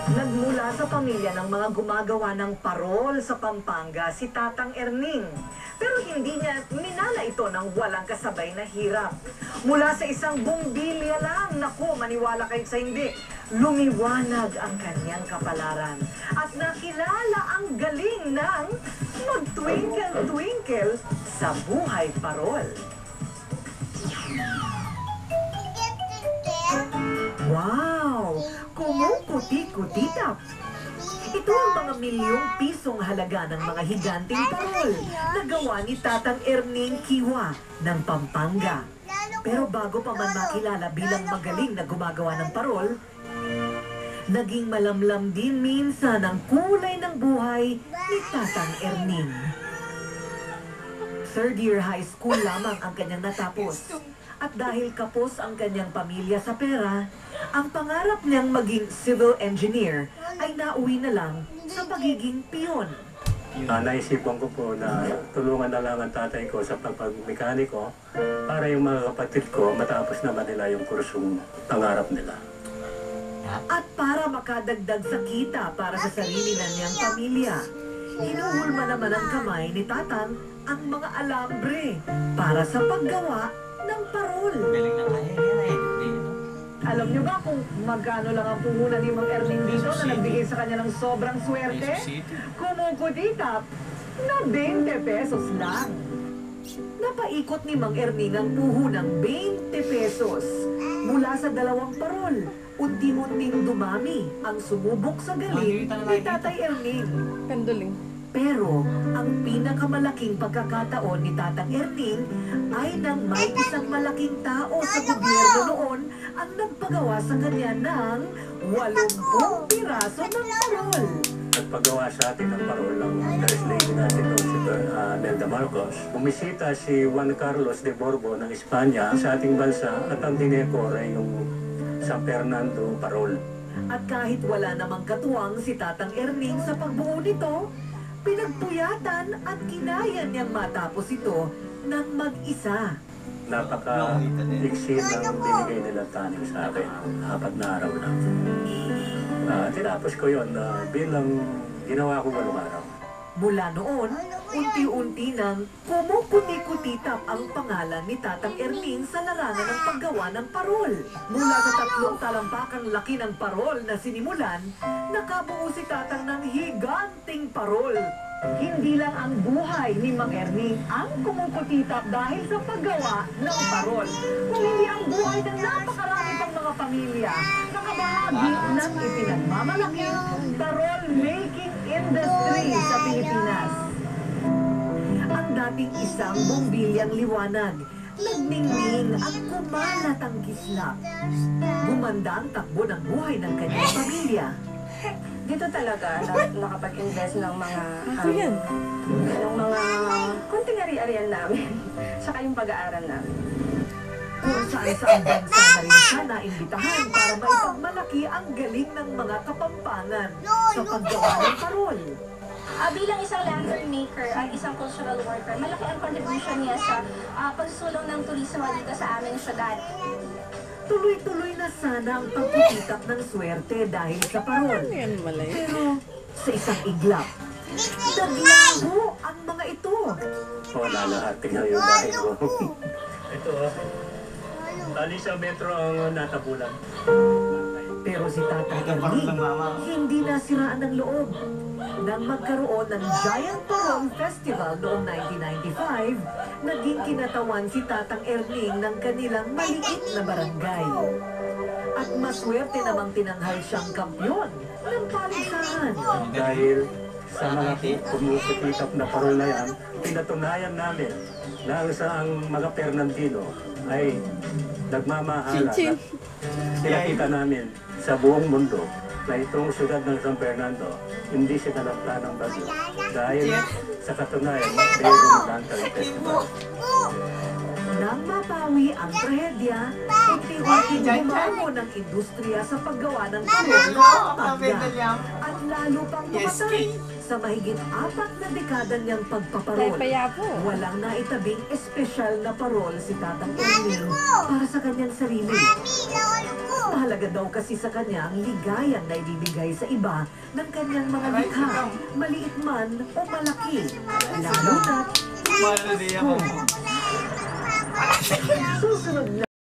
Nagmula sa pamilya ng mga gumagawa ng parol sa Pampanga si Tatang Erning. Pero hindi niya minala ito ng walang kasabay na hirap. Mula sa isang bumbilya lang, naku, maniwala kayo sa hindi, lumiwanag ang kanyang kapalaran. At nakilala ang galing ng mag-twinkle-twinkle sa buhay parol. Wow! Kumukuti-kutitap! Ito ang mga milyong pisong halaga ng mga higanting parol na gawa ni Tatang Erning Kiwa ng Pampanga. Pero bago pa man makilala bilang magaling na gumagawa ng parol, naging malamlam din minsan ang kulay ng buhay ni Tatang Erning. Third year high school lamang ang kanyang natapos. At dahil kapos ang kanyang pamilya sa pera, ang pangarap niyang maging civil engineer ay nauwi na lang sa pagiging piyon. Naisipan ko po na tulungan na lang ang tatay ko sa pagmekaniko para yung mga kapatid ko matapos naman nila yung kursong pangarap nila. At para makadagdag sa kita para sa sarili na niyang pamilya, hinuhulma naman ang kamay ni Tatang ang mga alambre para sa paggawa ng parol. Galing na kaya yan eh. Alam niyo ba kung magkano lang ang puhunan ni Mang Erning dito na nagbigay sa kanya ng sobrang swerte? Kumukuditap na 20 pesos lang. Napaikot ni Mang Erning ang puhunang 20 pesos. Mula sa 2 parol, unti-unting dumami ang sumubok sa galing ni Tatay Erning. Kanduling. Pero ang pinakamalaking pagkakataon ni Tatang Erning ay nang may isang malaking tao sa gobyerno noon ang nagpagawa sa kanya ng 80 piraso ng parol. Nagpagawa sa atin ng parol ng First Lady natin noon, si Nelda Marcos. Bumisita si Juan Carlos de Borbon ng Espanya sa ating bansa at ang dinekor ay yung San Fernando parol. At kahit wala namang katuwang si Tatang Erning sa pagbuo nito, pinagpuyatan at kinaya niyang matapos ito ng mag-isa. Napaka-iksi ng binigay nila tanim sa akin. 4 na araw lang. Tinapos ko yun bilang ginawa ko 8 araw. Mula noon, unti-unti nang kumukuti-kutitap ang pangalan ni Tatang Erning sa larangan ng paggawa ng parol. Mula sa 3 talampakang laki ng parol na sinimulan, nakabuo si Tatang ng higanting parol. Hindi lang ang buhay ni Mang Erning ang kumukutitap dahil sa paggawa ng parol, kung hindi ang buhay ng napakarami pang mga pamilya na kabahagi ng ipinagmamalaking parol making industry sa Pilipinas. Ang dating isang bumbilyang liwanag, nagningning at kumalat ang kislap. Gumanda ang takbo ng buhay ng kanyang pamilya. Dito talaga nakapag-invest ng mga ng mga konting ari-arian namin. Saka yung pag-aaral namin. Kung saan-saan bansa na rin siya naimbitahan para maipagmalaki ang galing ng mga Kapampangan sa paggawa ng parol. Bilang isang lantern maker at isang cultural worker, malaki ang contribution niya sa pagsulong ng turismo dito sa aming syudad. Tuloy-tuloy na sana ang pagkikitap ng swerte dahil sa parol. Pero sa isang iglap, naglaho ang mga ito. Wala lahat. Tingnan yung bahay ko. Ito bali sa metro ang natabulan. Pero si Tatang Erning, hindi nasiraan ng loob. Nang magkaroon ng Giant Parol Festival noong 1995, naging kinatawan si Tatang Erning ng kanilang maliit na barangay. At maswerte namang tinanghal siyang kampyon ng paligsahan. Dahil sa mga kumukitap na parol na yan, pinatunayan namin na ang mga Fernandino ay nagmamahala. Pinakita namin sa buong mundo na itong syudad ng San Fernando hindi sinalagta ng bagyo dahil sa katunayan mayroong Lantern Festival. Nang mapawi ang trahedya, unti-unting gumawa ng industriya sa paggawa ng parol sa Pampanga at lalo pang tumatay Sa mahigit 4 na dekada niyang pagpaparol, walang naitabing espesyal na parol si Tatang Erning para sa kanyang sarili. Mahalaga daw kasi sa kanya ang ligayang na ibibigay sa iba ng kanyang mga likha, maliit man o malaki, lalo na't Susunod na